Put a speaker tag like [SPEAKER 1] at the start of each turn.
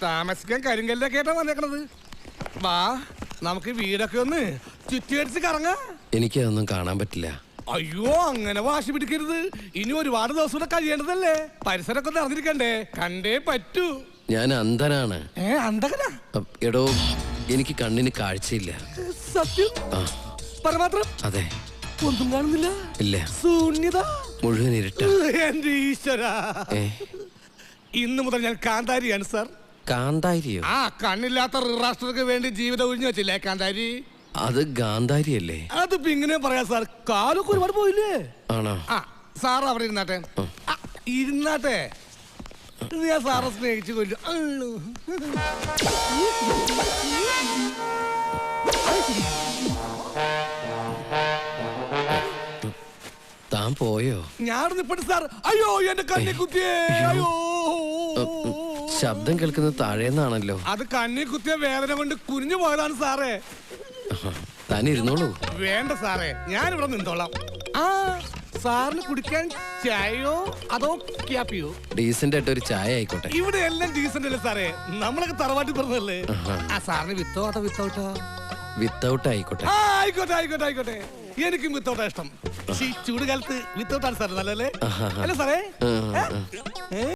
[SPEAKER 1] താമസിക്കാൻ കരിങ്കല്ലൊക്കെ ആയിട്ടാ വന്നേക്കണത്. വാ, നമുക്ക് വീടൊക്കെ ഒന്ന് ചുറ്റിയടിച്ച് കറങ്ങാം.
[SPEAKER 2] എനിക്കതൊന്നും കാണാൻ പറ്റില്ല.
[SPEAKER 1] അയ്യോ, അങ്ങനെ വാശി പിടിക്കരുത്. ഇനി ഒരുപാട് ദിവസം കൂടെ കഴിയേണ്ടതല്ലേ. പരിസരമൊക്കെ നടന്നിരിക്കണ്ടേ, കണ്ടേ പറ്റൂ.
[SPEAKER 2] ഞാൻ അന്ധനാണ്.
[SPEAKER 1] അന്ധകനാ?
[SPEAKER 2] എടോ, എനിക്ക് കണ്ണിന് കാഴ്ചയില്ല.
[SPEAKER 1] സത്യം? പരമാത്രം?
[SPEAKER 2] അതെ.
[SPEAKER 1] ഒന്നും കാണുന്നില്ല?
[SPEAKER 2] ഇല്ല.
[SPEAKER 1] ശൂന്യത
[SPEAKER 2] മുഴുവൻ ഇരുട്ട.
[SPEAKER 1] എന്റെ ഈശ്വര, ഇന്നു മുതൽ ഞാൻ കാന്താരിയാണ് സാർ.
[SPEAKER 2] കാന്താരിയോ?
[SPEAKER 1] ആ, കണ്ണില്ലാത്ത രാഷ്ട്രർക്ക് വേണ്ടി ജീവിതം ഒഴിഞ്ഞു വെച്ചില്ലേ കാന്താരി?
[SPEAKER 2] അത് ഗാന്ധാരിയല്ലേ?
[SPEAKER 1] അതിപ്പോ ഇങ്ങനെ പറയാ സാർ, കാലൊക്കെ ഒരുപാട് പോയില്ലേ?
[SPEAKER 2] ആണോ?
[SPEAKER 1] ആ, സാർ അവിടെ ഇരുന്നാട്ടെ. ഇരുന്നാട്ടെ, ഞാൻ സാറെ സ്നേഹിച്ചു കൊല്ലു.
[SPEAKER 2] താൻ പോയോ?
[SPEAKER 1] ഞാൻ നിപ്പട്ട് സാർ. അയ്യോ, എന്റെ കണ്ണി കുത്തിയേ. അയ്യോ,
[SPEAKER 2] ശബ്ദം കേൾക്കുന്നത് താഴേന്നാണല്ലോ.
[SPEAKER 1] അത് കണ്ണി കുത്തിയ വേദന കൊണ്ട് കുനിഞ്ഞു പോയതാണ് സാറേ.
[SPEAKER 2] താൻ ഇരുന്നോളൂ.
[SPEAKER 1] വേണ്ട സാറേ, ഞാനിവിടെ നിന്നോളാം. ആ, സാറിന് കുടിക്കാൻ ചായയോ അതോ ക്യാപ്പിയോ?
[SPEAKER 2] ഡീസന്റ് ആയിട്ട് ഒരു ചായ ആയിക്കോട്ടെ.
[SPEAKER 1] ഇവിടെ എല്ലാം ഡീസന്റ് അല്ലേ സാറേ, നമ്മളൊക്കെ തറവാട്ടി പറഞ്ഞല്ലേ. ആ, സാറിന് വിത്തോ അതോ വിത്തൗട്ടോ?
[SPEAKER 2] വിത്തൗട്ട് ആയിക്കോട്ടെ.
[SPEAKER 1] ആയിക്കോട്ടെ ആയിക്കോട്ടെ ആയിക്കോട്ടെ, എനിക്കും വിത്തൗട്ടാ ഇഷ്ടം. ഈ ചൂട് കാലത്ത് വിത്തൗട്ടാണ് സാർ നല്ലല്ലേ? അല്ലേ സാറേ?